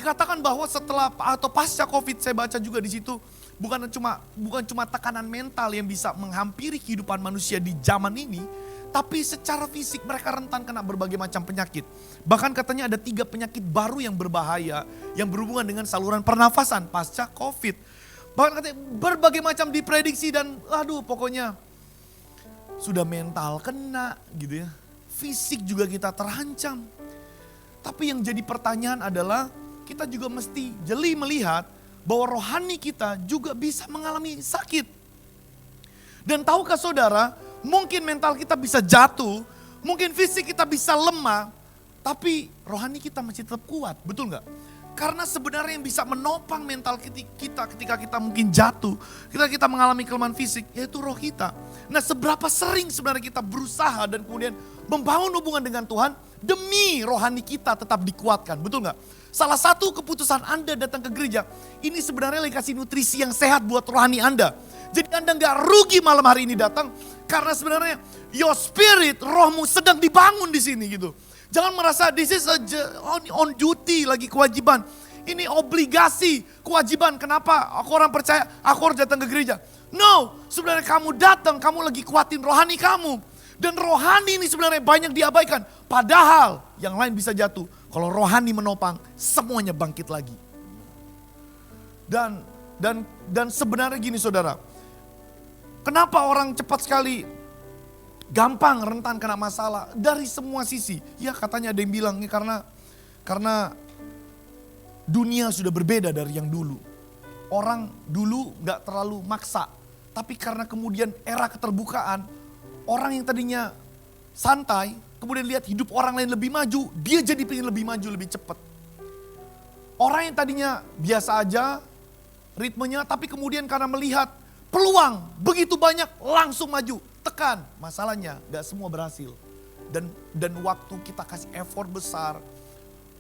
Dikatakan bahwa setelah atau pasca COVID, saya baca juga di situ, bukan cuma tekanan mental yang bisa menghampiri kehidupan manusia di zaman ini, tapi secara fisik mereka rentan kena berbagai macam penyakit. Bahkan katanya ada 3 penyakit baru yang berbahaya yang berhubungan dengan saluran pernafasan pasca COVID. Bahkan katanya berbagai macam diprediksi dan pokoknya sudah mental kena gitu ya. Fisik juga kita terancam. Tapi yang jadi pertanyaan adalah kita juga mesti jeli melihat bahwa rohani kita juga bisa mengalami sakit. Dan tahukah saudara, mungkin mental kita bisa jatuh, mungkin fisik kita bisa lemah, tapi rohani kita masih tetap kuat, betul nggak? Karena sebenarnya yang bisa menopang mental kita ketika kita mungkin jatuh, ketika kita mengalami kelemahan fisik, yaitu roh kita. Nah, seberapa sering sebenarnya kita berusaha dan kemudian membangun hubungan dengan Tuhan demi rohani kita tetap dikuatkan, betul nggak? Salah satu keputusan Anda datang ke gereja, ini sebenarnya lagi kasih nutrisi yang sehat buat rohani Anda. Jadi Anda nggak rugi malam hari ini datang, karena sebenarnya your spirit, rohmu sedang dibangun di sini gitu. Jangan merasa this is on duty, lagi kewajiban. Ini obligasi, kewajiban. Kenapa aku orang percaya aku harus datang ke gereja? No, sebenarnya kamu datang, kamu lagi kuatin rohani kamu. Dan rohani ini sebenarnya banyak diabaikan. Padahal yang lain bisa jatuh. Kalau rohani menopang, semuanya bangkit lagi. Dan sebenarnya gini saudara. Kenapa orang cepat sekali gampang rentan kena masalah dari semua sisi? Ya katanya ada yang bilang ini karena dunia sudah berbeda dari yang dulu. Orang dulu gak terlalu maksa. Tapi karena kemudian era keterbukaan, orang yang tadinya santai, kemudian lihat hidup orang lain lebih maju, dia jadi pengen lebih maju, lebih cepat. Orang yang tadinya biasa aja ritmenya, tapi kemudian karena melihat peluang begitu banyak langsung maju. Tekan, masalahnya gak semua berhasil. Dan waktu kita kasih effort besar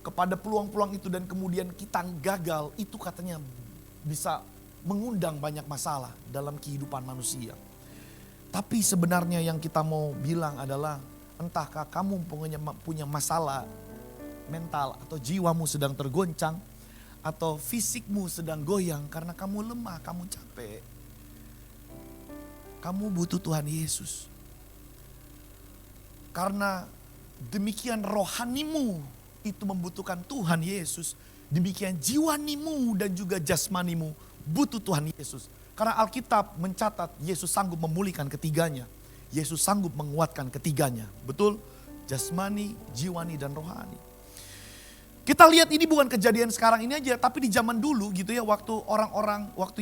kepada peluang-peluang itu dan kemudian kita gagal, itu katanya bisa mengundang banyak masalah dalam kehidupan manusia. Tapi sebenarnya yang kita mau bilang adalah, entahkah kamu punya masalah mental atau jiwamu sedang tergoncang, atau fisikmu sedang goyang karena kamu lemah, kamu capek. Kamu butuh Tuhan Yesus. Karena demikian rohanimu itu membutuhkan Tuhan Yesus. Demikian jiwanimu dan juga jasmanimu butuh Tuhan Yesus. Karena Alkitab mencatat Yesus sanggup memulihkan ketiganya. Yesus sanggup menguatkan ketiganya. Betul? Jasmani, jiwani, dan rohani. Kita lihat ini bukan kejadian sekarang ini aja, tapi di zaman dulu gitu ya, waktu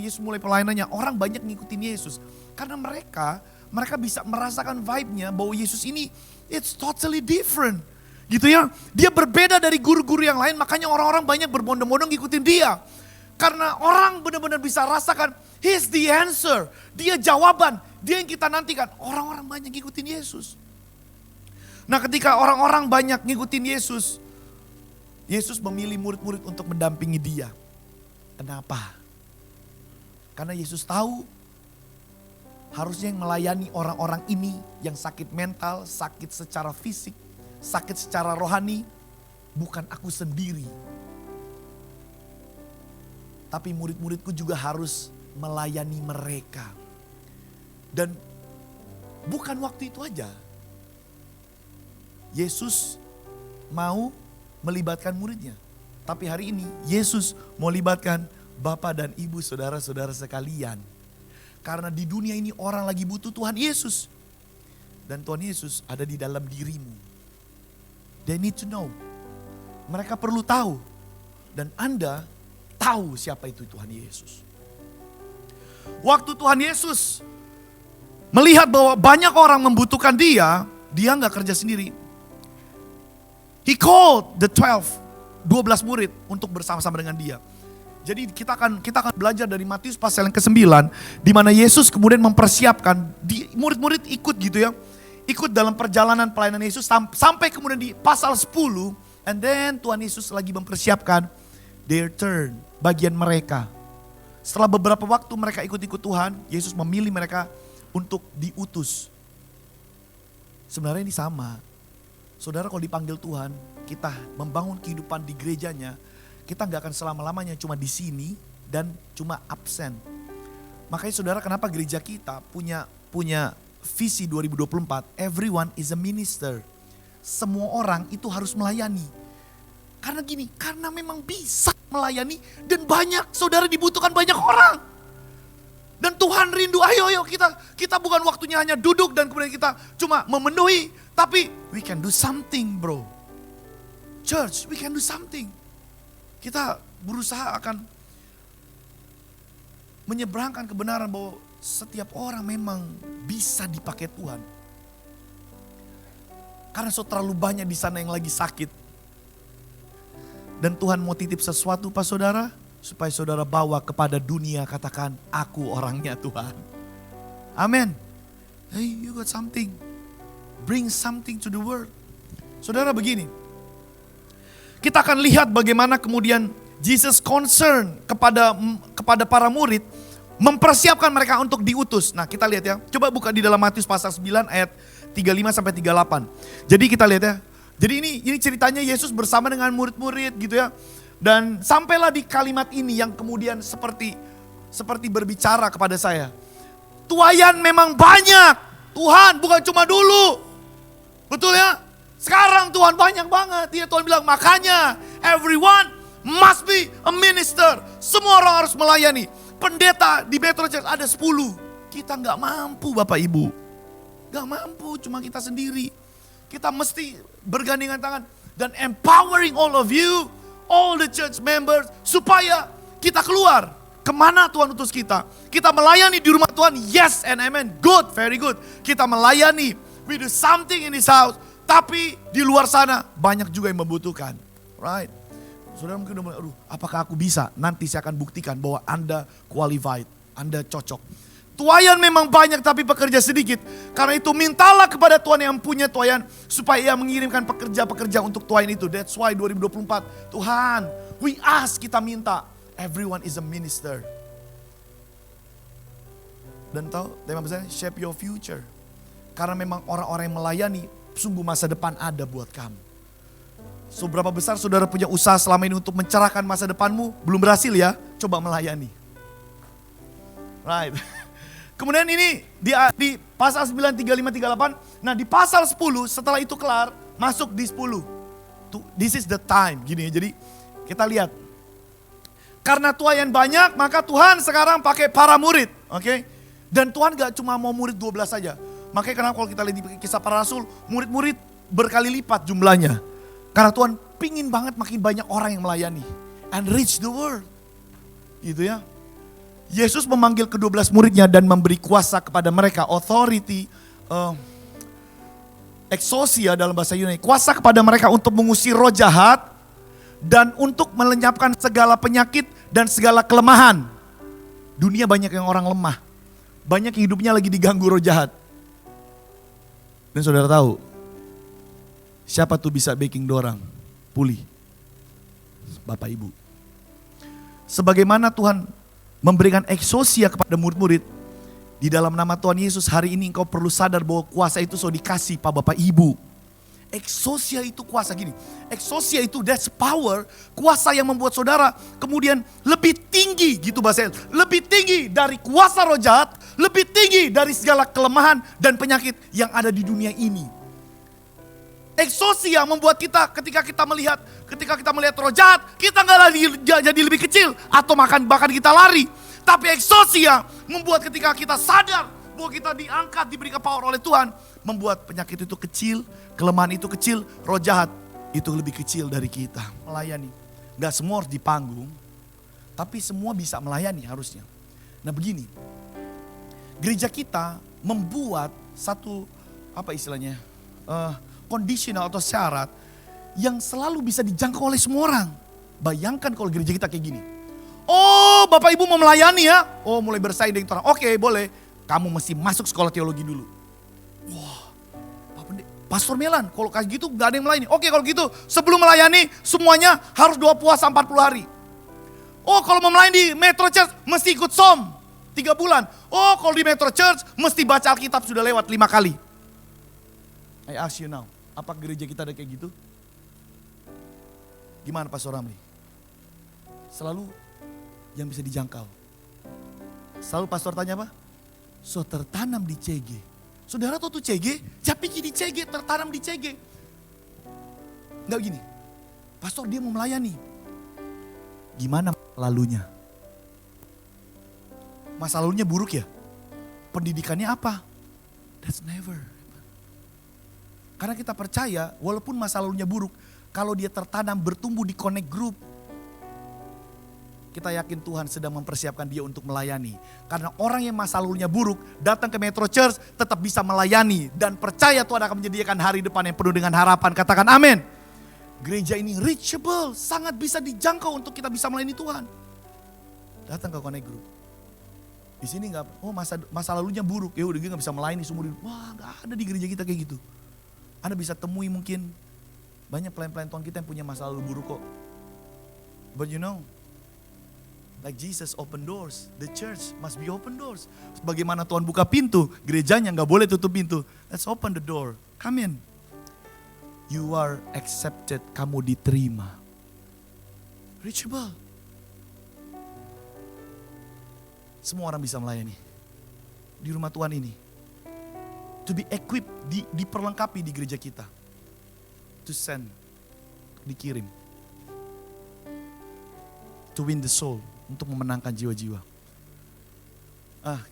Yesus mulai pelayanannya, orang banyak ngikutin Yesus. Karena mereka bisa merasakan vibe-nya bahwa Yesus ini, it's totally different. Gitu ya, dia berbeda dari guru-guru yang lain, makanya orang-orang banyak berbondong-bondong ngikutin dia. Karena orang benar-benar bisa rasakan, he's the answer, dia jawaban, dia yang kita nantikan. Orang-orang banyak ngikutin Yesus. Nah ketika orang-orang banyak ngikutin Yesus, Yesus memilih murid-murid untuk mendampingi dia. Kenapa? Karena Yesus tahu harusnya yang melayani orang-orang ini yang sakit mental, sakit secara fisik, sakit secara rohani, bukan aku sendiri. Tapi murid-muridku juga harus melayani mereka. Dan bukan waktu itu aja. Yesus mau melibatkan muridnya. Tapi hari ini Yesus mau libatkan Bapak dan Ibu, saudara-saudara sekalian. Karena di dunia ini orang lagi butuh Tuhan Yesus. Dan Tuhan Yesus ada di dalam dirimu. They need to know. Mereka perlu tahu. Dan Anda tahu siapa itu Tuhan Yesus. Waktu Tuhan Yesus melihat bahwa banyak orang membutuhkan dia gak kerja sendiri. He called the 12 murid untuk bersama-sama dengan dia. Jadi kita akan belajar dari Matius pasal yang ke-9, di mana Yesus kemudian mempersiapkan, murid-murid ikut gitu ya. Ikut dalam perjalanan pelayanan Yesus sampai kemudian di pasal 10, and then Tuhan Yesus lagi mempersiapkan their turn, bagian mereka. Setelah beberapa waktu mereka ikut-ikut Tuhan, Yesus memilih mereka untuk diutus. Sebenarnya ini sama. Saudara kalau dipanggil Tuhan, kita membangun kehidupan di gerejanya, kita nggak akan selama-lamanya cuma di sini dan cuma absen. Makanya saudara, kenapa gereja kita punya visi 2024, everyone is a minister. Semua orang itu harus melayani. Karena gini, karena memang bisa melayani dan banyak, saudara, dibutuhkan banyak orang. Dan Tuhan rindu, ayo kita bukan waktunya hanya duduk dan kemudian kita cuma memenuhi. Tapi we can do something, bro. Church, we can do something. Kita berusaha akan menyeberangkan kebenaran bahwa setiap orang memang bisa dipakai Tuhan. Karena terlalu banyak di sana yang lagi sakit. Dan Tuhan mau titip sesuatu pas saudara, supaya saudara bawa kepada dunia, katakan, aku orangnya Tuhan. Amin. Hey, you got something. Bring something to the world. Saudara, begini. Kita akan lihat bagaimana kemudian Jesus concern kepada para murid, mempersiapkan mereka untuk diutus. Nah, kita lihat ya. Coba buka di dalam Matius pasal 9 ayat 35 sampai 38. Jadi kita lihat ya. Jadi ini ceritanya Yesus bersama dengan murid-murid gitu ya. Dan sampailah di kalimat ini yang kemudian seperti berbicara kepada saya. Tuayan memang banyak. Tuhan bukan cuma dulu. Betul ya? Sekarang Tuhan banyak banget. Ya, Tuhan bilang makanya everyone must be a minister. Semua orang harus melayani. Pendeta di Metro Church ada 10. Kita gak mampu Bapak Ibu. Gak mampu, cuma kita sendiri. Kita mesti bergandengan tangan dan empowering all of you, all the church members, supaya kita keluar. Kemana Tuhan utus kita? Kita melayani di rumah Tuhan, yes and amen, good, very good. Kita melayani, we do something in this house, tapi di luar sana banyak juga yang membutuhkan. Right? Saudara mungkin udah mulai, aduh, apakah aku bisa? Nanti saya akan buktikan bahwa Anda qualified, Anda cocok. Tuayan memang banyak tapi pekerja sedikit. Karena itu mintalah kepada Tuhan yang punya tuayan supaya Ia mengirimkan pekerja-pekerja untuk tuayan itu. That's why 2024, Tuhan, we ask, kita minta, everyone is a minister. Dan tahu tema besarnya, shape your future. Karena memang orang-orang yang melayani, sungguh masa depan ada buat kamu. Seberapa besar saudara punya usaha selama ini untuk mencerahkan masa depanmu, belum berhasil ya, coba melayani. Right. Kemudian ini di pasal 9, 35, 38. Nah di pasal 10 setelah itu kelar, masuk di 10. This is the time. Gini ya, jadi kita lihat. Karena tuayan banyak, maka Tuhan sekarang pakai para murid. Oke? Dan Tuhan gak cuma mau murid 12 saja. Makanya kenapa kalau kita lihat di kisah para rasul, murid-murid berkali lipat jumlahnya. Karena Tuhan pingin banget makin banyak orang yang melayani. And reach the world. Gitu ya. Yesus memanggil ke-12 muridnya dan memberi kuasa kepada mereka. Authority, exousia dalam bahasa Yunani. Kuasa kepada mereka untuk mengusir roh jahat dan untuk melenyapkan segala penyakit dan segala kelemahan. Dunia banyak yang orang lemah. Banyak yang hidupnya lagi diganggu roh jahat. Dan saudara tahu, siapa tuh bisa baking dorang pulih? Bapak Ibu. Sebagaimana Tuhan memberikan exousia kepada murid-murid, di dalam nama Tuhan Yesus hari ini engkau perlu sadar bahwa kuasa itu sudah dikasih Pak Bapak Ibu. Exousia itu kuasa gini. Exousia itu that's power, kuasa yang membuat saudara kemudian lebih tinggi gitu bahasanya. Lebih tinggi dari kuasa roh jahat, lebih tinggi dari segala kelemahan dan penyakit yang ada di dunia ini. Exousia membuat kita ketika kita melihat roh jahat, kita nggak lagi jadi lebih kecil atau bahkan kita lari. Tapi exousia membuat ketika kita sadar bahwa kita diangkat, diberikan power oleh Tuhan, membuat penyakit itu kecil, kelemahan itu kecil, roh jahat itu lebih kecil dari kita. Melayani, nggak semua harus di panggung, tapi semua bisa melayani harusnya. Nah begini, gereja kita membuat satu conditional atau syarat yang selalu bisa dijangkau oleh semua orang. Bayangkan kalau gereja kita kayak gini. Oh Bapak Ibu mau melayani ya? Oh mulai bersaing dengan orang. Oke boleh, kamu mesti masuk sekolah teologi dulu. Wah Pastor Melan kalau kayak gitu gak ada yang melayani. Oke kalau gitu sebelum melayani semuanya harus 2 puasa 40 hari. Oh kalau mau melayani di Metro Church mesti ikut SOM 3 bulan. Oh kalau di Metro Church mesti baca Alkitab sudah lewat 5 kali. I ask you now. Apa gereja kita ada kayak gitu? Gimana Pastor Ramli? selalu yang bisa dijangkau. Selalu pastor tanya apa? So tertanam di CG. Saudara tahu tuh CG? Saya pikir di CG, tertanam di CG. Enggak begini. Pastor dia mau melayani. Gimana lalunya? Masa lalunya buruk ya? Pendidikannya apa? That's never. Karena kita percaya walaupun masa lalunya buruk, kalau dia tertanam bertumbuh di connect group, kita yakin Tuhan sedang mempersiapkan dia untuk melayani. Karena orang yang masa lalunya buruk datang ke Metro Church tetap bisa melayani. Dan percaya Tuhan akan menyediakan hari depan yang penuh dengan harapan. Katakan amin. Gereja ini reachable, sangat bisa dijangkau untuk kita bisa melayani Tuhan. Datang ke Connect Group. Di sini nggak, masa lalunya buruk, ya udah dia nggak bisa melayani seumur hidup. Wah, nggak ada di gereja kita kayak gitu. Anda bisa temui mungkin banyak pelayan-pelayan Tuhan kita yang punya masa lalu buruk kok. But you know, like Jesus open doors, the church must be open doors. Bagaimana Tuhan buka pintu, gerejanya nggak boleh tutup pintu. Let's open the door, come in. You are accepted, kamu diterima. Reachable. Semua orang bisa melayani. Di rumah Tuhan ini. To be equipped, diperlengkapi di gereja kita. To send, dikirim. To win the soul, untuk memenangkan jiwa-jiwa.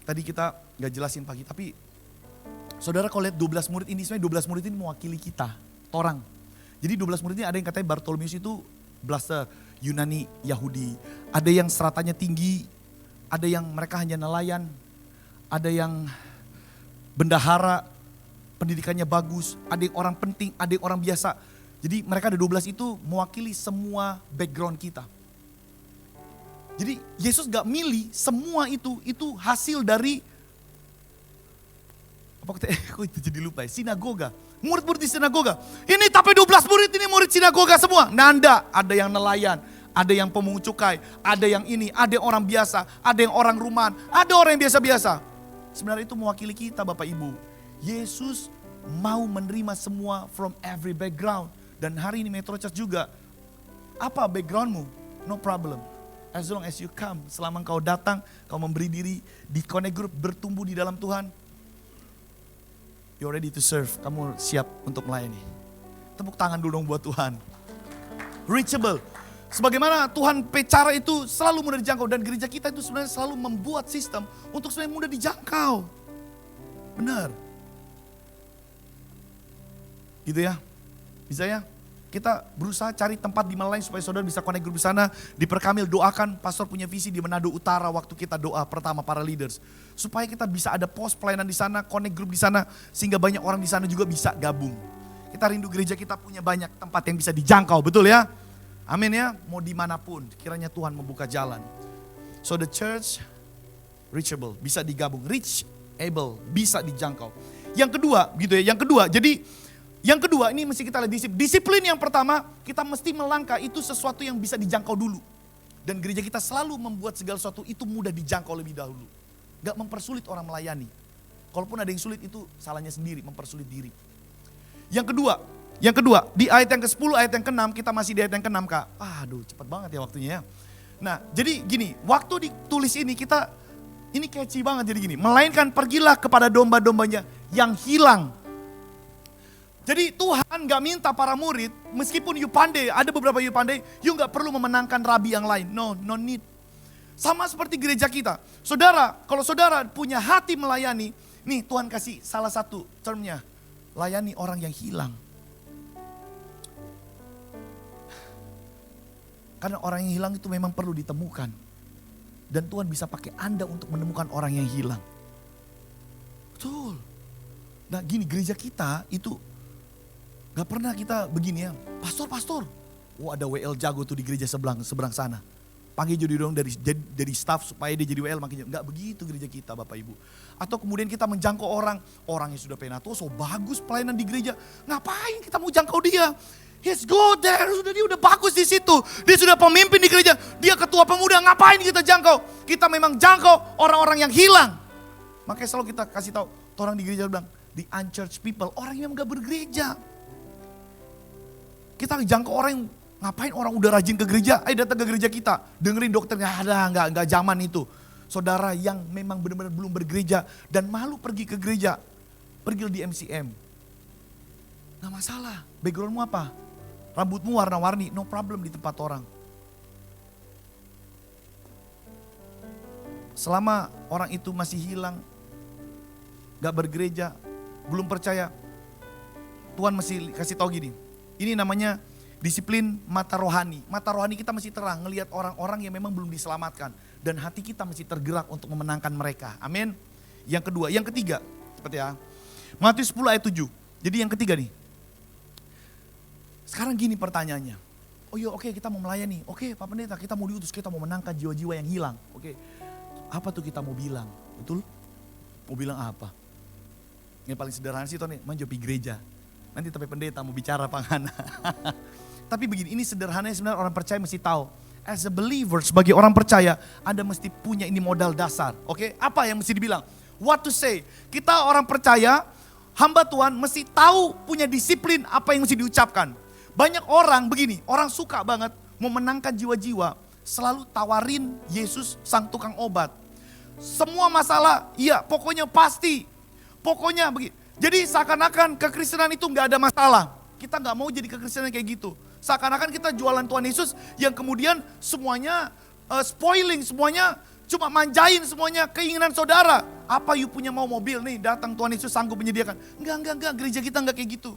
Tadi kita gak jelasin pagi, tapi saudara kalau lihat 12 murid ini, sebenarnya 12 murid ini mewakili kita. Orang. Jadi 12 murid ini ada yang katanya Bartolomeus itu blaster Yunani Yahudi. Ada yang stratanya tinggi, ada yang mereka hanya nelayan, ada yang bendahara, pendidikannya bagus, ada yang orang penting, ada yang orang biasa. Jadi mereka ada 12 itu mewakili semua background kita. Jadi Yesus gak milih semua itu hasil dari, kok itu jadi lupa ya, sinagoga. Murid-murid di sinagoga. Ini tapi 12 murid ini murid sinagoga semua. Nanda, ada yang nelayan, ada yang pemungut cukai, ada yang ini, ada yang orang biasa, ada yang orang rumahan, ada orang yang biasa-biasa. Sebenarnya itu mewakili kita Bapak Ibu. Yesus mau menerima semua from every background. Dan hari ini Metro Church juga. Apa backgroundmu? No problem. As long as you come, selama kau datang, kau memberi diri di Connect Group, bertumbuh di dalam Tuhan. You're ready to serve, kamu siap untuk melayani. Tepuk tangan dulu dong buat Tuhan. Reachable. Sebagaimana Tuhan cara itu selalu mudah dijangkau. Dan gereja kita itu sebenarnya selalu membuat sistem untuk sebenarnya mudah dijangkau. Benar. Gitu ya. Bisa ya. Kita berusaha cari tempat di mana lain supaya saudara bisa connect group di sana. Di Perkamil doakan, pastor punya visi di Manado Utara waktu kita doa pertama para leaders. Supaya kita bisa ada pos pelayanan di sana, connect group di sana. Sehingga banyak orang di sana juga bisa gabung. Kita rindu gereja kita punya banyak tempat yang bisa dijangkau, betul ya? Amin ya, mau dimanapun kiranya Tuhan membuka jalan. So the church reachable, bisa digabung. Reachable, bisa dijangkau. Yang kedua gitu ya, yang kedua ini mesti kita lihat disiplin yang pertama kita mesti melangkah itu sesuatu yang bisa dijangkau dulu. Dan gereja kita selalu membuat segala sesuatu itu mudah dijangkau lebih dahulu. Gak mempersulit orang melayani. Kalaupun ada yang sulit itu salahnya sendiri, mempersulit diri. Yang kedua di ayat yang ke-10 ayat yang ke-6 kita masih di ayat yang ke-6 Kak. Aduh cepat banget ya waktunya ya. Nah jadi gini, waktu ditulis ini ini catchy banget jadi gini. Melainkan pergilah kepada domba-dombanya yang hilang. Jadi Tuhan gak minta para murid, meskipun you pandai, ada beberapa you pandai, you gak perlu memenangkan rabi yang lain. No need. Sama seperti gereja kita. Saudara, kalau saudara punya hati melayani, nih Tuhan kasih salah satu termnya, layani orang yang hilang. Karena orang yang hilang itu memang perlu ditemukan. Dan Tuhan bisa pakai Anda untuk menemukan orang yang hilang. Betul. Nah gini, gereja kita itu gak pernah kita begini ya, pastor. Ada WL jago tuh di gereja seberang sana. Panggil jadi dong dari staff supaya dia jadi WL makin jago. Gak begitu gereja kita Bapak Ibu. Atau kemudian kita menjangkau orang yang sudah penato, so bagus pelayanan di gereja. Ngapain kita mau jangkau dia? He's good there, dia udah bagus di situ. Dia sudah pemimpin di gereja, dia ketua pemuda, ngapain kita jangkau? Kita memang jangkau orang-orang yang hilang. Makanya selalu kita kasih tahu, orang di gereja bilang, the unchurched people, orang yang gak bergereja. Kita jangkau orang yang Ngapain orang udah rajin ke gereja, ayo datang ke gereja kita. Dengerin dokternya, enggak zaman itu. Saudara yang memang benar-benar belum bergereja dan malu pergi ke gereja, pergi di MCM. Gak masalah, backgroundmu apa? Rambutmu warna-warni, no problem di tempat orang. Selama orang itu masih hilang, gak bergereja, belum percaya, Tuhan masih kasih tahu gini, ini namanya disiplin mata rohani. Mata rohani kita masih terang, ngelihat orang-orang yang memang belum diselamatkan. Dan hati kita masih tergerak untuk memenangkan mereka. Amin. Yang kedua, yang ketiga, seperti ya. Matius 10 ayat 7. Jadi yang ketiga nih. Sekarang gini pertanyaannya. Oh iya oke, kita mau melayani. Oke Pak Pendeta, kita mau diutus, kita mau menangkan jiwa-jiwa yang hilang. Oke. Apa tuh kita mau bilang? Betul? Mau bilang apa? Yang paling sederhana sih Tony, menjadi gereja. Nanti tapi pendeta mau bicara Panghana. Tapi begini, ini sederhananya sebenarnya orang percaya mesti tahu. As a believer, sebagai orang percaya, Anda mesti punya ini modal dasar. Oke, apa yang mesti dibilang? What to say? Kita orang percaya, hamba Tuhan mesti tahu punya disiplin apa yang mesti diucapkan. Banyak orang begini, orang suka banget memenangkan jiwa-jiwa, selalu tawarin Yesus sang tukang obat. Semua masalah, iya pokoknya pasti. Pokoknya begitu. Jadi seakan-akan kekristenan itu gak ada masalah. Kita gak mau jadi kekristenan kayak gitu. Seakan-akan kita jualan Tuhan Yesus yang kemudian semuanya spoiling, semuanya cuma manjain semuanya keinginan saudara. Apa you punya mau mobil nih, datang Tuhan Yesus sanggup menyediakan. Enggak, gereja kita enggak kayak gitu.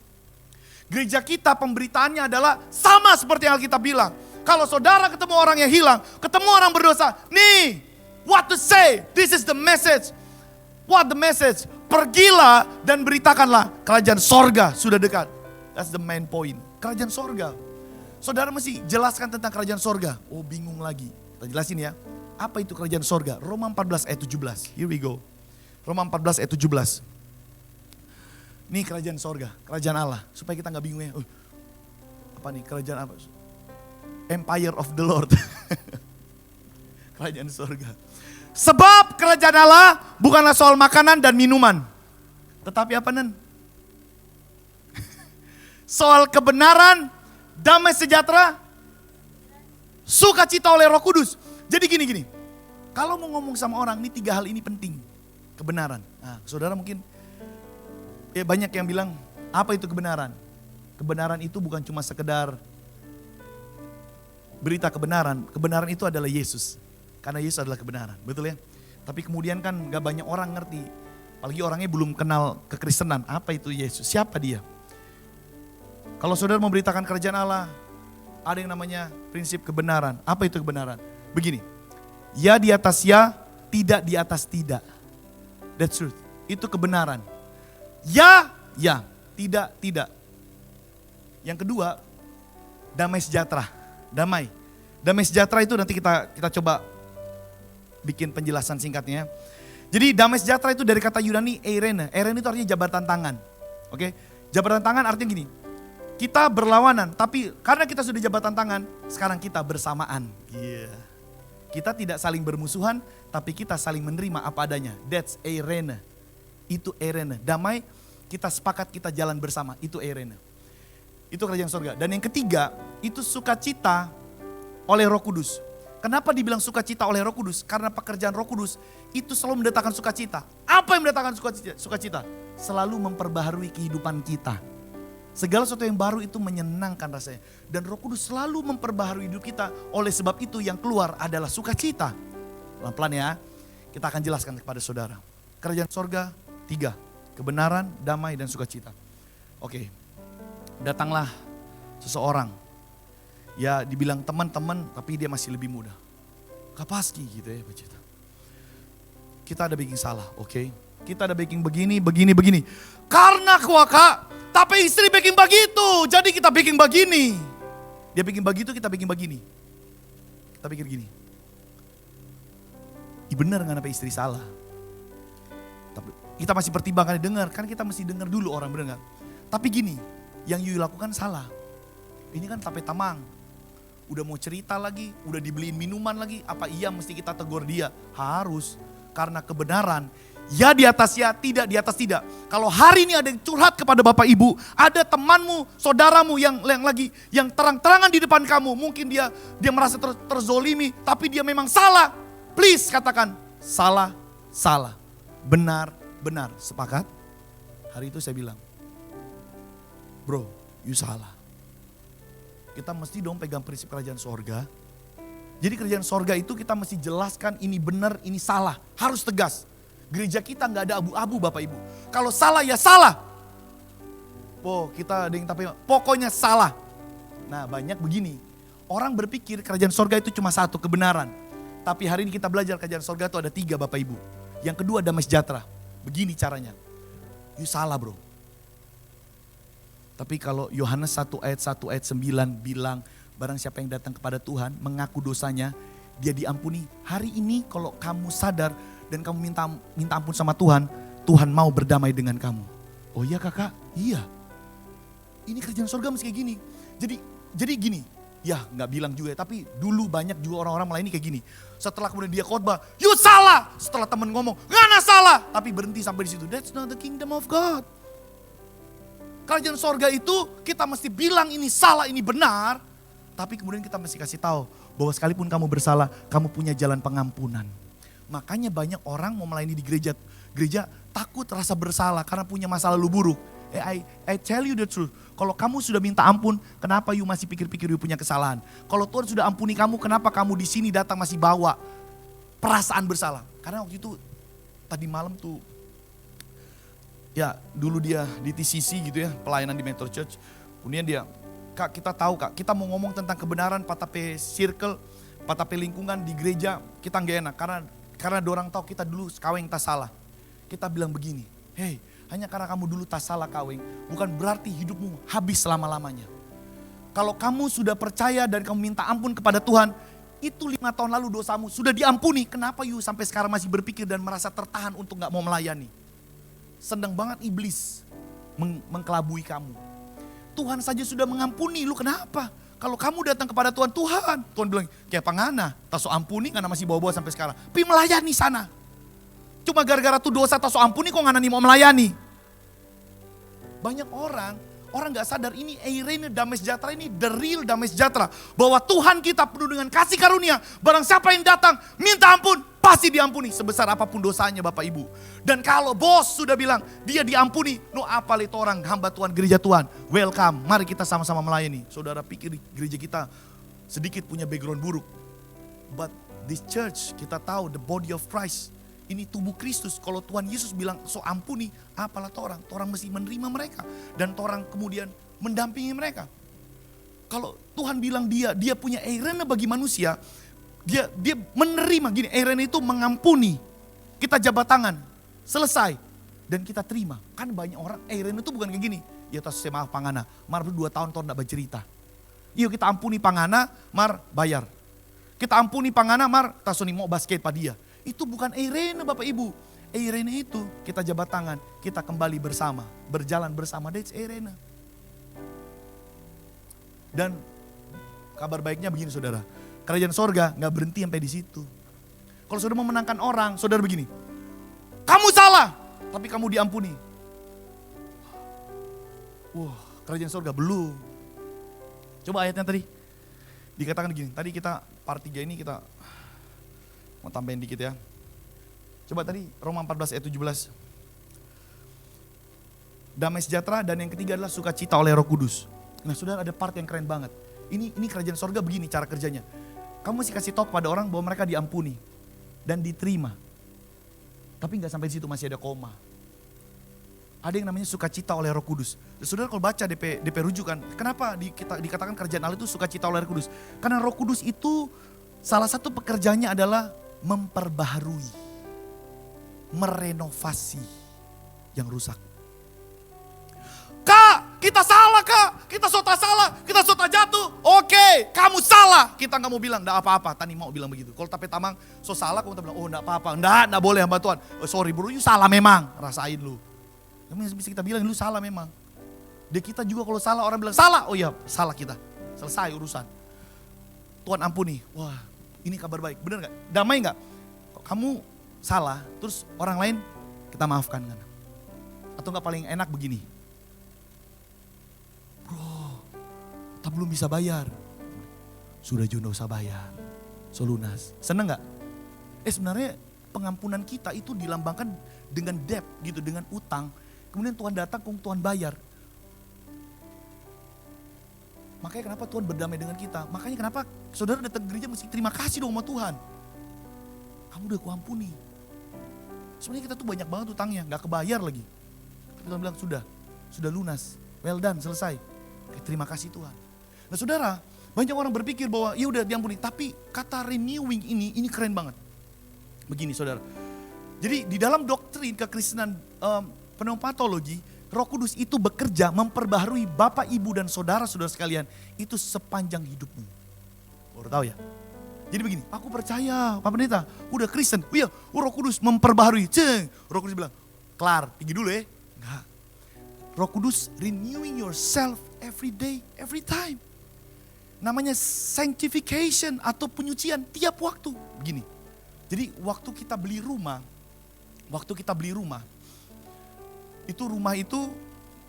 Gereja kita pemberitaannya adalah sama seperti yang Alkitab bilang. Kalau saudara ketemu orang yang hilang, ketemu orang berdosa, nih, what to say, this is the message. What the message? Pergilah dan beritakanlah kerajaan sorga sudah dekat. That's the main point. Kerajaan sorga. Saudara mesti jelaskan tentang kerajaan sorga. Oh bingung lagi. Kita jelasin ya. Apa itu kerajaan sorga? Roma 14 ayat 17. Here we go. Roma 14 ayat 17. Ini kerajaan sorga. Kerajaan Allah. Supaya kita gak bingung ya. Apa nih kerajaan apa? Empire of the Lord. Kerajaan sorga. Sebab kerajaan Allah bukanlah soal makanan dan minuman. Tetapi apa nen? Soal kebenaran, damai sejahtera, sukacita oleh Roh Kudus. Jadi gini. Kalau mau ngomong sama orang, ini 3 hal ini penting. Kebenaran. Nah, saudara mungkin banyak yang bilang, apa itu kebenaran? Kebenaran itu bukan cuma sekedar berita kebenaran. Kebenaran itu adalah Yesus. Karena Yesus adalah kebenaran, betul ya? Tapi kemudian kan gak banyak orang ngerti. Apalagi orangnya belum kenal kekristenan. Apa itu Yesus? Siapa dia? Kalau saudara memberitakan kerajaan Allah, ada yang namanya prinsip kebenaran. Apa itu kebenaran? Begini, ya di atas ya, tidak di atas tidak. That's truth. Itu kebenaran. Ya, tidak, tidak. Yang kedua, damai sejahtera. Damai sejahtera itu nanti kita coba bikin penjelasan singkatnya. Jadi damai sejahtera itu dari kata Yunani eirene. Eirene itu artinya jabatan tangan. Oke, jabatan tangan artinya gini. Kita berlawanan, tapi karena kita sudah jabatan tangan, sekarang kita bersamaan. Kita tidak saling bermusuhan, tapi kita saling menerima apa adanya. That's eirene. Itu eirene. Damai, kita sepakat kita jalan bersama. Itu eirene. Itu kerajaan surga. Dan yang ketiga, itu sukacita oleh Roh Kudus. Kenapa dibilang sukacita oleh Roh Kudus? Karena pekerjaan Roh Kudus itu selalu mendatangkan sukacita. Apa yang mendatangkan sukacita? Selalu memperbaharui kehidupan kita. Segala sesuatu yang baru itu menyenangkan rasanya. Dan Roh Kudus selalu memperbaharui hidup kita. Oleh sebab itu yang keluar adalah sukacita. Pelan-pelan ya, kita akan jelaskan kepada saudara. Kerajaan sorga 3, kebenaran, damai, dan sukacita. Oke, datanglah seseorang. Ya dibilang teman-teman tapi dia masih lebih muda. Kapaski gitu ya Pak. Kita ada baking salah, oke? Kita ada baking begini. Karena kuaka, tapi istri baking begitu, jadi kita baking begini. Dia baking begitu, kita baking begini. Kita pikir gini. Benar nggak apa istri salah? Tapi kita masih pertimbangkan dengar, kan kita mesti dengar dulu orang benar nggak? Tapi gini, yang you lakukan salah. Ini kan tape tamang. Udah mau cerita lagi, udah dibeliin minuman lagi, apa iya mesti kita tegur dia? Harus, karena kebenaran Ya di atas ya, tidak di atas tidak. Kalau hari ini ada yang curhat kepada Bapak Ibu, ada temanmu, saudaramu yang lagi yang terang-terangan di depan kamu, mungkin dia merasa terzolimi, tapi dia memang salah. Please katakan, salah, salah. Benar, benar. Sepakat? Hari itu saya bilang, bro, you salah. Kita mesti dong pegang prinsip kerajaan sorga. Jadi kerajaan sorga itu kita mesti jelaskan ini benar, ini salah. Harus tegas. Gereja kita nggak ada abu-abu Bapak Ibu. Kalau salah ya salah. Oh kita ada yang tapi pokoknya salah. Nah banyak begini. Orang berpikir kerajaan sorga itu cuma satu kebenaran. Tapi hari ini kita belajar kerajaan sorga itu ada 3 Bapak Ibu. Yang kedua damai sejahtera. Begini caranya. You salah bro. Tapi kalau Yohanes 1 ayat 9 bilang, barang siapa yang datang kepada Tuhan, mengaku dosanya, dia diampuni. Hari ini kalau kamu sadar dan kamu minta ampun sama Tuhan, Tuhan mau berdamai dengan kamu. Oh iya kakak? Iya. Ini kerjaan surga mesti kayak gini. Jadi gini, ya gak bilang juga, tapi dulu banyak juga orang-orang melayani kayak gini. Setelah kemudian dia khotbah, you salah. Setelah temen ngomong, ngana salah. Tapi berhenti sampai di situ. That's not the kingdom of God. Kerajaan sorga itu kita mesti bilang ini salah, ini benar. Tapi kemudian kita mesti kasih tahu bahwa sekalipun kamu bersalah, kamu punya jalan pengampunan. Makanya banyak orang mau melayani di gereja takut rasa bersalah karena punya masa lalu buruk. I tell you the truth. Kalau kamu sudah minta ampun, kenapa you masih pikir-pikir you punya kesalahan? Kalau Tuhan sudah ampuni kamu, kenapa kamu di sini datang masih bawa perasaan bersalah? Karena waktu itu tadi malam tuh, ya dulu dia di TCC gitu ya, pelayanan di Metro Church. Kemudian dia, kak kita tahu kak, kita mau ngomong tentang kebenaran patape circle, patape lingkungan di gereja, kita gak enak. Karena dorang tahu kita dulu kaweng tak salah. Kita bilang begini, hey hanya karena kamu dulu tak salah kaweng, bukan berarti hidupmu habis selama-lamanya. Kalau kamu sudah percaya dan kamu minta ampun kepada Tuhan, itu 5 tahun lalu dosamu sudah diampuni. Kenapa you sampai sekarang masih berpikir dan merasa tertahan untuk gak mau melayani? Sedang banget iblis mengkelabui kamu. Tuhan saja sudah mengampuni, lu kenapa? Kalau kamu datang kepada Tuhan, Tuhan bilang, kayak pangana, tak so ampuni karena masih bawa-bawa sampai sekarang. Pi melayani sana. Cuma gara-gara tuh dosa tak so ampuni kok ngana nih mau melayani. Banyak orang gak sadar ini eirene damai sejahtera ini the real damai sejahtera. Bahwa Tuhan kita penuh dengan kasih karunia. Barang siapa yang datang minta ampun, pasti diampuni sebesar apapun dosanya Bapak Ibu. Dan kalau bos sudah bilang dia diampuni, no apal itu orang hamba Tuhan gereja Tuhan. Welcome, mari kita sama-sama melayani. Saudara pikir gereja kita sedikit punya background buruk. But this church kita tahu the body of Christ. Ini tubuh Kristus. Kalau Tuhan Yesus bilang so ampuni, apalah orang mesti menerima mereka. Dan orang kemudian mendampingi mereka. Kalau Tuhan bilang dia punya eirene bagi manusia, dia menerima gini, eirene itu mengampuni. Kita jabat tangan, selesai. Dan kita terima. Kan banyak orang, eirene itu bukan kayak gini. Ya tas saya maaf pangana, mar 2 tahun enggak bercerita. Iya kita ampuni pangana, mar bayar. Kita ampuni pangana, mar tasoni mau basket pa dia. Itu bukan eirene Bapak Ibu. Eirene itu kita jabat tangan, kita kembali bersama, berjalan bersama, that's eirene. Dan kabar baiknya begini saudara, kerajaan sorga gak berhenti sampai di situ. Kalau saudara memenangkan orang, saudara begini, kamu salah, tapi kamu diampuni. Wah, kerajaan sorga belum. Coba ayatnya tadi, dikatakan gini, tadi kita part 3 ini kita mau tambahin dikit ya. Coba tadi Roma 14 ayat 17. Damai sejahtera dan yang ketiga adalah sukacita oleh Roh Kudus. Nah saudara ada part yang keren banget. Ini kerajaan sorga begini cara kerjanya. Kamu mesti kasih tahu kepada orang bahwa mereka diampuni dan diterima. Tapi gak sampai di situ, masih ada koma. Ada yang namanya sukacita oleh Roh Kudus. Saudara kalau baca DP rujukan, kenapa dikatakan kerajaan Allah itu sukacita oleh Roh Kudus? Karena Roh Kudus itu salah satu pekerjaannya adalah memperbaharui, merenovasi yang rusak. Kak, kita salah kak, kita sota salah, kita sota jatuh. Oke, kamu salah. Kita gak mau bilang, gak apa-apa. Tani mau bilang begitu. Kalau tapi tamang, so salah, kamu bilang, oh gak apa-apa. Gak boleh hamba Tuhan. Oh, sorry bro, you salah memang. Rasain lu. Yang bisa kita bilang, lu salah memang. Dia kita juga kalau salah, orang bilang salah. Oh iya, salah kita. Selesai urusan. Tuhan ampuni. Wah, ini kabar baik, bener gak? Damai gak? Kamu salah, terus orang lain kita maafkan kan. Atau enggak paling enak begini. Bro, kita belum bisa bayar. Sudah Juno usah bayar. So lunas. Seneng gak? Sebenarnya pengampunan kita itu dilambangkan dengan debt gitu, dengan utang. Kemudian Tuhan datang, Tuhan bayar. Makanya kenapa Tuhan berdamai dengan kita. Makanya kenapa saudara datang ke gereja mesti terima kasih dong sama Tuhan. Kamu udah kuampuni. Sebenarnya kita tuh banyak banget utangnya, gak kebayar lagi. Tapi Tuhan bilang sudah lunas, well done, selesai. Terima kasih Tuhan. Nah saudara, banyak orang berpikir bahwa ya udah diampuni. Tapi kata renewing ini keren banget. Begini saudara. Jadi di dalam doktrin kekristenan pneumatologi, Roh Kudus itu bekerja memperbaharui Bapak, Ibu, dan saudara-saudara sekalian itu sepanjang hidupmu. Baru tahu ya? Jadi begini, aku percaya Pak Pendeta, udah Kristen. Oh iya, Roh Kudus memperbaharui. Roh Kudus bilang, kelar, tinggi dulu ya. Enggak. Roh Kudus renewing yourself every day, every time. Namanya sanctification atau penyucian tiap waktu. Begini, jadi waktu kita beli rumah, itu rumah itu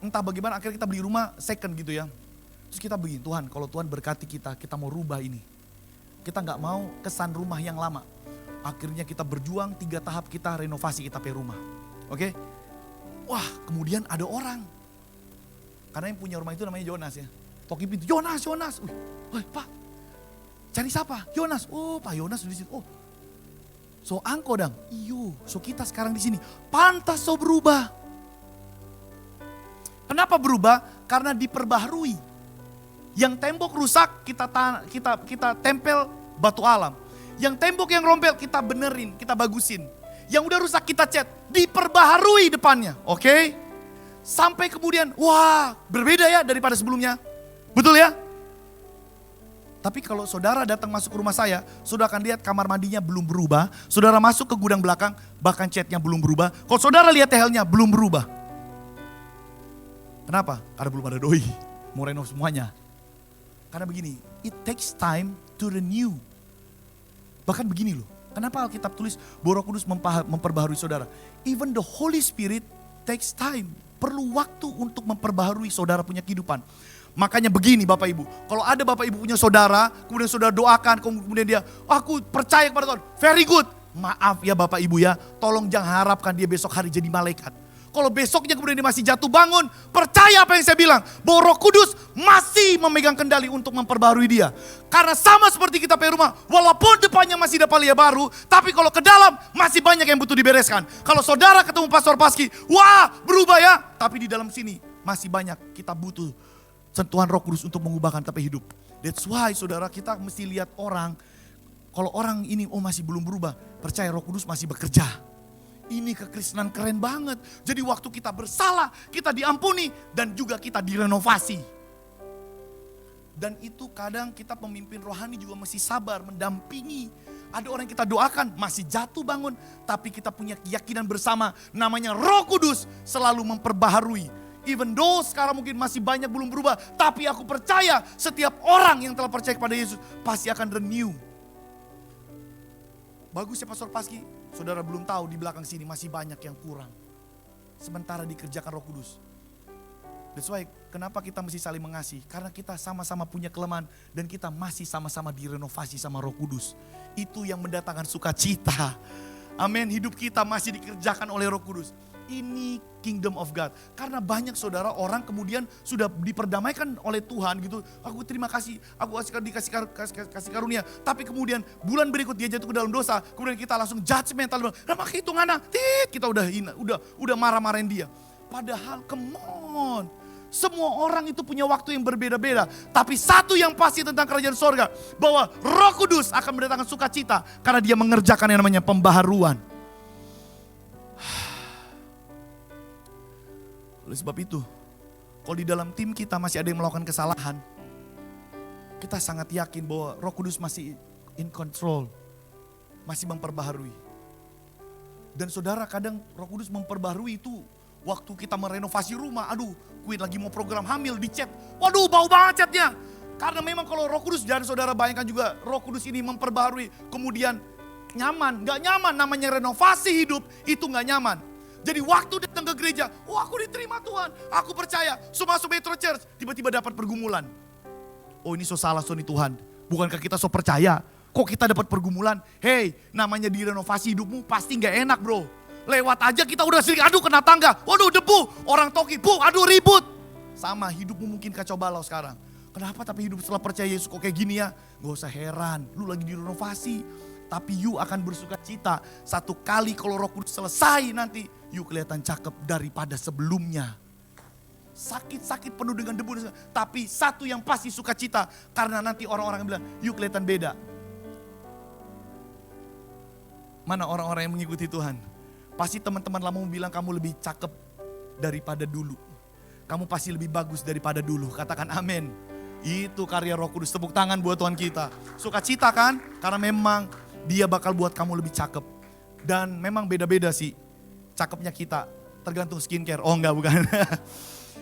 entah bagaimana akhirnya kita beli rumah second gitu ya. Terus kita begini, Tuhan kalau Tuhan berkati kita mau rubah ini. Kita gak mau kesan rumah yang lama. Akhirnya kita berjuang 3 tahap kita renovasi kita pe rumah. Oke? Wah kemudian ada orang. Karena yang punya rumah itu namanya Yonas ya. Toki pintu, Yonas. Wih Pak, cari siapa? Yonas. Oh Pak Yonas di situ. Oh, so angko dang. Iyo, so kita sekarang di sini. Pantas so berubah. Kenapa berubah? Karena diperbaharui. Yang tembok rusak kita tempel batu alam. Yang tembok yang rompel kita benerin, kita bagusin. Yang udah rusak kita cat, diperbaharui depannya. Oke? Sampai kemudian, wah berbeda ya daripada sebelumnya. Betul ya? Tapi kalau saudara datang masuk ke rumah saya, saudara akan lihat kamar mandinya belum berubah. Saudara masuk ke gudang belakang, bahkan catnya belum berubah. Kalau saudara lihat tehelnya belum berubah. Kenapa? Karena belum ada doi, mau renov semuanya. Karena begini, it takes time to renew. Bahkan begini loh, kenapa Alkitab tulis bahwa Roh Kudus memperbaharui saudara. Even the Holy Spirit takes time, perlu waktu untuk memperbaharui saudara punya kehidupan. Makanya begini Bapak Ibu, kalau ada Bapak Ibu punya saudara, kemudian saudara doakan, kemudian dia, aku percaya kepada Tuhan, very good. Maaf ya Bapak Ibu ya, tolong jangan harapkan dia besok hari jadi malaikat. Kalau besoknya kemudian dia masih jatuh bangun, percaya apa yang saya bilang, bahwa Roh Kudus masih memegang kendali untuk memperbarui dia. Karena sama seperti kita punya rumah, walaupun depannya masih ada palia baru, tapi kalau ke dalam masih banyak yang butuh dibereskan. Kalau saudara ketemu Pastor Paski, wah berubah ya, tapi di dalam sini masih banyak kita butuh sentuhan Roh Kudus untuk mengubahkan tapi hidup. That's why saudara kita mesti lihat orang, kalau orang ini masih belum berubah, percaya Roh Kudus masih bekerja. Ini kekristenan keren banget. Jadi waktu kita bersalah, kita diampuni dan juga kita direnovasi. Dan itu kadang kita pemimpin rohani juga mesti sabar, mendampingi. Ada orang yang kita doakan masih jatuh bangun, tapi kita punya keyakinan bersama namanya Roh Kudus selalu memperbaharui. Even though sekarang mungkin masih banyak belum berubah, tapi aku percaya setiap orang yang telah percaya kepada Yesus pasti akan renew. Bagus ya Pastor Paski, saudara belum tahu di belakang sini masih banyak yang kurang. Sementara dikerjakan Roh Kudus. That's why kenapa kita mesti saling mengasihi. Karena kita sama-sama punya kelemahan dan kita masih sama-sama direnovasi sama Roh Kudus. Itu yang mendatangkan sukacita. Amin, hidup kita masih dikerjakan oleh Roh Kudus. Ini kingdom of God. Karena banyak saudara orang kemudian sudah diperdamaikan oleh Tuhan gitu. Aku terima kasih, aku kasih karunia. Tapi kemudian bulan berikut dia jatuh ke dalam dosa. Kemudian kita langsung judgmental. Nah maka hitungannya, kita udah marah-marahin dia. Padahal come on. Semua orang itu punya waktu yang berbeda-beda. Tapi satu yang pasti tentang kerajaan sorga. Bahwa Roh Kudus akan mendatangkan sukacita. Karena dia mengerjakan yang namanya pembaharuan. Oleh sebab itu, kalau di dalam tim kita masih ada yang melakukan kesalahan, kita sangat yakin bahwa Roh Kudus masih in control, masih memperbaharui. Dan saudara kadang Roh Kudus memperbaharui itu waktu kita merenovasi rumah, Queen lagi mau program hamil di chat, waduh bau banget chatnya. Karena memang kalau Roh Kudus, dan saudara bayangkan juga Roh Kudus ini memperbaharui, kemudian nyaman, gak nyaman, namanya renovasi hidup itu gak nyaman. Jadi waktu datang ke gereja, oh aku diterima Tuhan, aku percaya. So masuk Metro Church, tiba-tiba dapat pergumulan. Oh ini so salah so nih Tuhan, bukankah kita so percaya? Kok kita dapat pergumulan? Hey, namanya direnovasi hidupmu pasti gak enak bro. Lewat aja kita udah sering, aduh kena tangga, waduh debu, orang toki, aduh ribut. Sama hidupmu mungkin kacau balau sekarang. Kenapa tapi hidup setelah percaya Yesus kok kayak gini ya? Gak usah heran, lu lagi direnovasi. Tapi you akan bersuka cita satu kali kalau Roh Kudus selesai nanti, you kelihatan cakep daripada sebelumnya. Sakit-sakit penuh dengan debu. Tapi satu yang pasti sukacita, karena nanti orang-orang bilang, you kelihatan beda. Mana orang-orang yang mengikuti Tuhan? Pasti teman-teman lama bilang kamu lebih cakep daripada dulu. Kamu pasti lebih bagus daripada dulu. Katakan amin. Itu karya Roh Kudus. Tepuk tangan buat Tuhan kita. Sukacita kan? Karena memang Dia bakal buat kamu lebih cakep. Dan memang beda-beda sih cakepnya kita. Tergantung skincare. Oh enggak, bukan.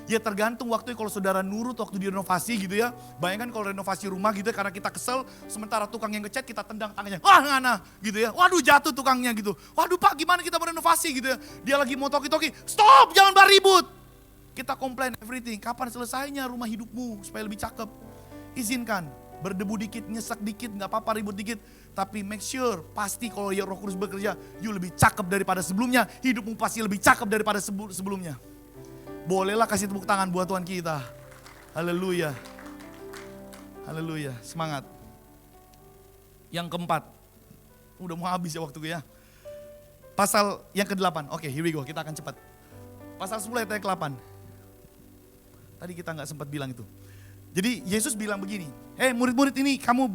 Ya tergantung waktu kalau saudara nurut waktu direnovasi gitu ya. Bayangkan kalau renovasi rumah gitu ya, karena kita kesel. Sementara tukang yang ngecat kita tendang tangannya. Wah ngana gitu ya. Waduh jatuh tukangnya gitu. Waduh Pak gimana kita mau renovasi gitu ya. Dia lagi mau toki-toki. Stop jangan beribut. Kita komplain everything. Kapan selesainya rumah hidupmu supaya lebih cakep. Izinkan. Berdebu dikit, nyesak dikit, gak apa-apa ribut dikit. Tapi make sure, pasti kalau ya Roh Kudus bekerja, you lebih cakep daripada sebelumnya. Hidupmu pasti lebih cakep daripada sebelumnya. Bolehlah kasih tepuk tangan buat Tuhan kita. Haleluya. Haleluya, semangat. Yang keempat, udah mau habis ya waktuku ya. Pasal yang ke-8, oke here we go, kita akan cepat. Pasal 10 ayat ke-8. Tadi kita gak sempat bilang itu. Jadi Yesus bilang begini, murid-murid ini kamu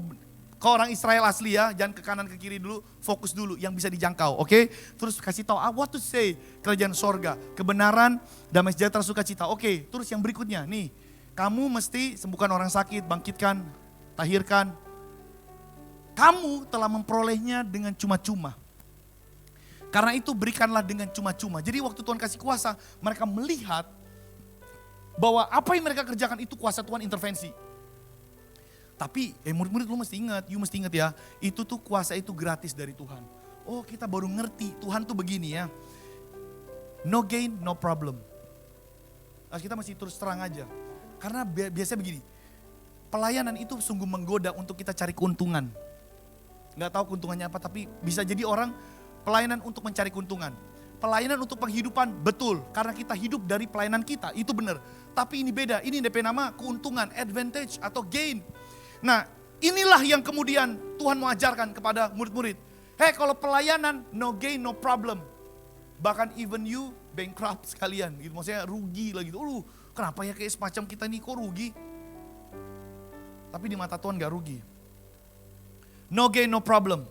ke orang Israel asli ya, jangan ke kanan ke kiri dulu, fokus dulu yang bisa dijangkau, oke? Terus kasih tahu what to say, kerajaan sorga, kebenaran, damai sejahtera, sukacita, oke? Terus yang berikutnya, nih, kamu mesti sembuhkan orang sakit, bangkitkan, tahirkan. Kamu telah memperolehnya dengan cuma-cuma. Karena itu berikanlah dengan cuma-cuma. Jadi waktu Tuhan kasih kuasa, mereka melihat bahwa apa yang mereka kerjakan itu kuasa Tuhan intervensi. Tapi murid-murid lu mesti ingat, you mesti ingat ya, itu tuh kuasa itu gratis dari Tuhan. Oh kita baru ngerti, Tuhan tuh begini ya. No gain, no problem. Nah, kita mesti terus terang aja. Karena biasanya begini, pelayanan itu sungguh menggoda untuk kita cari keuntungan. Gak tahu keuntungannya apa, tapi bisa jadi orang pelayanan untuk mencari keuntungan. Pelayanan untuk penghidupan, betul. Karena kita hidup dari pelayanan kita, itu benar. Tapi ini beda, ini DP nama keuntungan, advantage atau gain. Nah inilah yang kemudian Tuhan mau ajarkan kepada murid-murid. Kalau pelayanan, no gain, no problem. Bahkan even you bankrupt sekalian, gitu. Maksudnya rugi lah gitu. Kenapa ya kayak semacam kita nih kok rugi? Tapi di mata Tuhan gak rugi. No gain, no problem.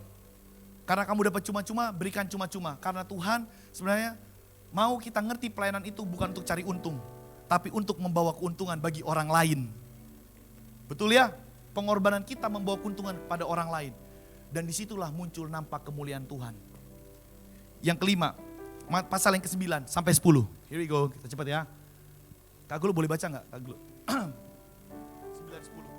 Karena kamu dapat cuma-cuma, berikan cuma-cuma. Karena Tuhan sebenarnya mau kita ngerti pelayanan itu bukan untuk cari untung. Tapi untuk membawa keuntungan bagi orang lain. Betul ya? Pengorbanan kita membawa keuntungan pada orang lain. Dan disitulah muncul nampak kemuliaan Tuhan. Yang kelima, pasal yang ke-9 sampai 10. Here we go, kita cepat ya. Kak Gulu boleh baca gak? Kak Gulu. 9, 10.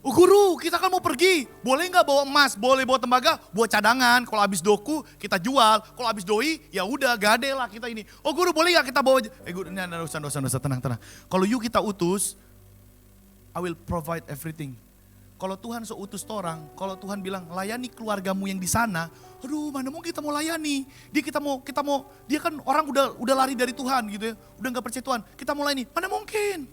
Oh guru, kita kan mau pergi. Boleh nggak bawa emas? Boleh bawa tembaga, buat cadangan. Kalau habis doku kita jual. Kalau habis doi, ya udah gade lah kita ini. Oh guru, boleh nggak kita bawa? Guru, dosa, tenang. Kalau you kita utus, I will provide everything. Kalau Tuhan so utus orang, kalau Tuhan bilang layani keluargamu yang di sana, aduh mana mungkin kita mau layani? Dia kan orang udah lari dari Tuhan gitu ya, udah nggak percaya Tuhan. Kita mau layani, mana mungkin?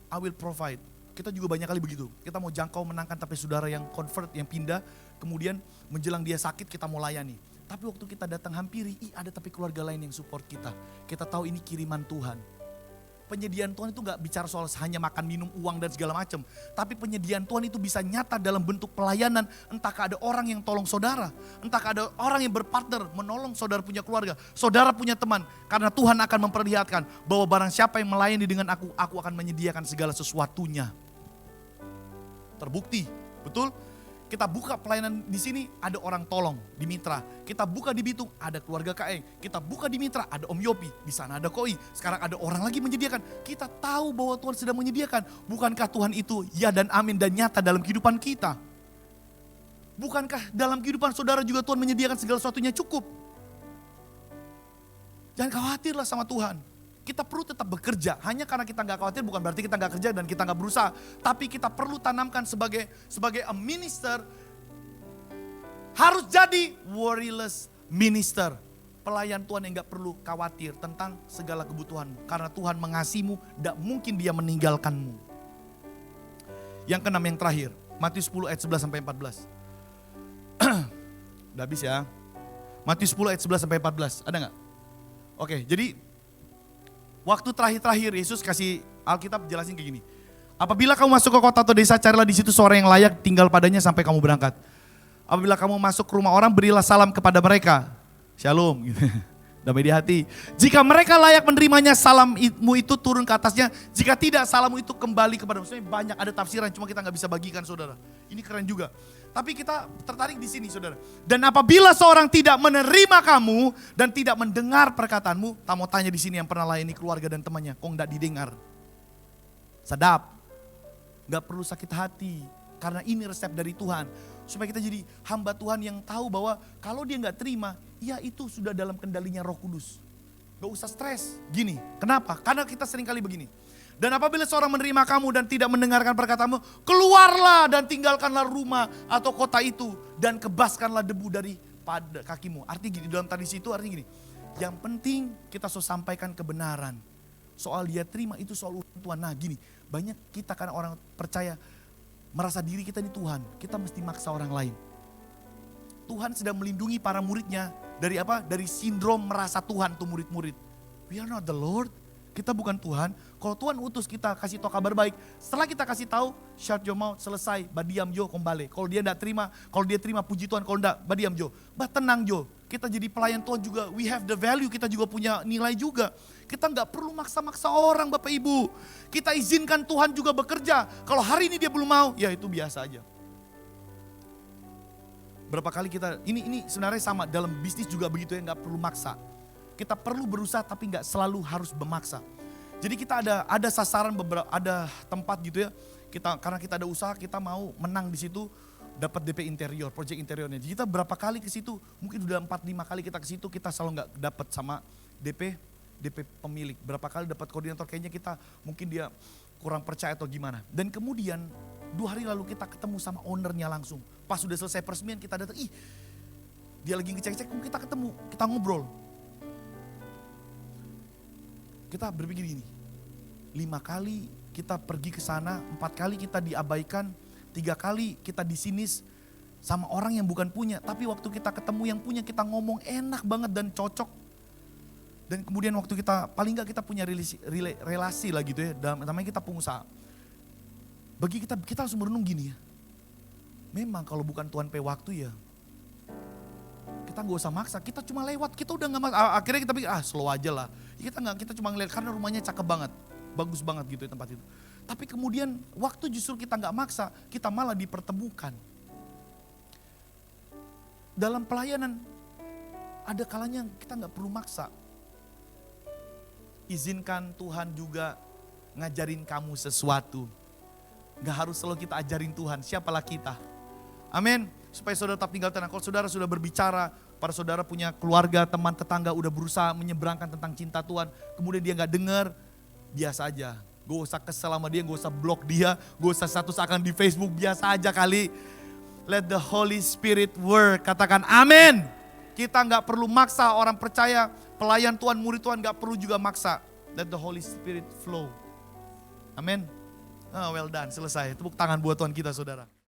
I will provide. Kita juga banyak kali begitu. Kita mau jangkau menangkan tapi saudara yang convert, yang pindah. Kemudian menjelang dia sakit kita mau layani. Tapi waktu kita datang hampiri, ada tapi keluarga lain yang support kita. Kita tahu ini kiriman Tuhan. Penyediaan Tuhan itu gak bicara soal hanya makan, minum, uang dan segala macam. Tapi penyediaan Tuhan itu bisa nyata dalam bentuk pelayanan. Entahkah ada orang yang tolong saudara. Entahkah ada orang yang berpartner menolong saudara punya keluarga. Saudara punya teman. Karena Tuhan akan memperlihatkan bahwa barang siapa yang melayani dengan aku akan menyediakan segala sesuatunya. Terbukti, betul? Kita buka pelayanan di sini, ada orang tolong di Mitra. Kita buka di Bitung, ada keluarga Kaeng. Kita buka di Mitra, ada Om Yopi. Di sana ada Koi. Sekarang ada orang lagi menyediakan. Kita tahu bahwa Tuhan sedang menyediakan. Bukankah Tuhan itu ya dan amin dan nyata dalam kehidupan kita? Bukankah dalam kehidupan saudara juga Tuhan menyediakan segala sesuatunya cukup? Jangan khawatirlah sama Tuhan. Kita perlu tetap bekerja. Hanya karena kita gak khawatir bukan berarti kita gak kerja dan kita gak berusaha. Tapi kita perlu tanamkan sebagai a minister. Harus jadi worryless minister. Pelayan Tuhan yang gak perlu khawatir tentang segala kebutuhanmu. Karena Tuhan mengasihimu, gak mungkin dia meninggalkanmu. Yang keenam, yang terakhir. Matius 10 ayat 11 sampai 14. Udah habis ya. Matius 10 ayat 11 sampai 14. Ada gak? Oke, jadi waktu terakhir Yesus kasih Alkitab jelasin kayak gini. Apabila kamu masuk ke kota atau desa, carilah di situ seorang yang layak tinggal padanya sampai kamu berangkat. Apabila kamu masuk ke rumah orang, berilah salam kepada mereka. Shalom. Damai di hati. Jika mereka layak menerimanya, salammu itu turun ke atasnya. Jika tidak, salammu itu kembali kepada mereka. Maksudnya banyak ada tafsiran, cuma kita gak bisa bagikan saudara. Ini keren juga. Tapi kita tertarik di sini saudara. Dan apabila seorang tidak menerima kamu dan tidak mendengar perkataanmu, tak mau tanya di sini yang pernah layani keluarga dan temannya, kok gak didengar? Sedap. Gak perlu sakit hati. Karena ini resep dari Tuhan. Supaya kita jadi hamba Tuhan yang tahu bahwa kalau dia gak terima, ya itu sudah dalam kendalinya Roh Kudus. Gak usah stres. Gini, kenapa? Karena kita sering kali begini. Dan apabila seorang menerima kamu dan tidak mendengarkan perkataanmu, keluarlah dan tinggalkanlah rumah atau kota itu dan kebaskanlah debu dari pada kakimu. Artinya gini, dalam tradisi itu artinya gini. Yang penting kita sampaikan kebenaran. Soal dia terima itu soal urusan Tuhan. Nah gini, banyak kita karena orang percaya merasa diri kita ini Tuhan. Kita mesti maksa orang lain. Tuhan sedang melindungi para muridnya dari apa? Dari sindrom merasa Tuhan tuh murid-murid. We are not the Lord. Kita bukan Tuhan. Kalau Tuhan utus kita kasih tahu kabar baik, setelah kita kasih tahu, shut your mouth, selesai, badiam Jo, kembali. Kalau dia enggak terima, kalau dia terima puji Tuhan, kalau enggak, badiam Jo. Tenang Jo, kita jadi pelayan Tuhan juga, we have the value, kita juga punya nilai juga. Kita enggak perlu maksa-maksa orang Bapak Ibu. Kita izinkan Tuhan juga bekerja. Kalau hari ini dia belum mau, ya itu biasa aja. Berapa kali kita, ini sebenarnya sama dalam bisnis juga begitu ya, enggak perlu maksa. Kita perlu berusaha tapi nggak selalu harus memaksa. Jadi kita ada sasaran beberapa, ada tempat gitu ya. Karena kita ada usaha, kita mau menang di situ, dapat DP interior, project interiornya. Jadi kita berapa kali ke situ, mungkin udah 4-5 kali kita ke situ, kita selalu nggak dapat sama DP pemilik. Berapa kali dapat koordinator, kayaknya kita mungkin dia kurang percaya atau gimana. Dan kemudian 2 hari lalu kita ketemu sama ownernya langsung. Pas sudah selesai peresmian kita datang, dia lagi ngecek-cek, kita ketemu, kita ngobrol. Kita berpikir gini, 5 kali kita pergi ke sana, 4 kali kita diabaikan, 3 kali kita disinis sama orang yang bukan punya. Tapi waktu kita ketemu yang punya, kita ngomong enak banget dan cocok. Dan kemudian waktu kita, paling gak kita punya relasi lah gitu ya, namanya kita pengusaha. Bagi kita harus merenung gini ya, memang kalau bukan Tuhan waktu ya, kita gak usah maksa, kita cuma lewat, kita udah gak maksa. Akhirnya kita pikir, slow aja lah. Kita cuma ngeliat karena rumahnya cakep banget, bagus banget gitu ya tempat itu. Tapi kemudian waktu justru kita gak maksa, kita malah dipertemukan. Dalam pelayanan, ada kalanya kita gak perlu maksa. Izinkan Tuhan juga ngajarin kamu sesuatu. Gak harus selalu kita ajarin Tuhan, siapalah kita. Amin. Supaya saudara tetap tinggal tenang. Kalau saudara sudah berbicara, para saudara punya keluarga, teman, tetangga udah berusaha menyeberangkan tentang cinta Tuhan. Kemudian dia gak dengar, biasa aja. Gak usah kesel sama dia, gak usah blok dia, gak usah status akan di Facebook, biasa aja kali. Let the Holy Spirit work. Katakan amin. Kita gak perlu maksa orang percaya, pelayan Tuhan, murid Tuhan gak perlu juga maksa. Let the Holy Spirit flow. Amin. Well done, selesai. Tepuk tangan buat Tuhan kita saudara.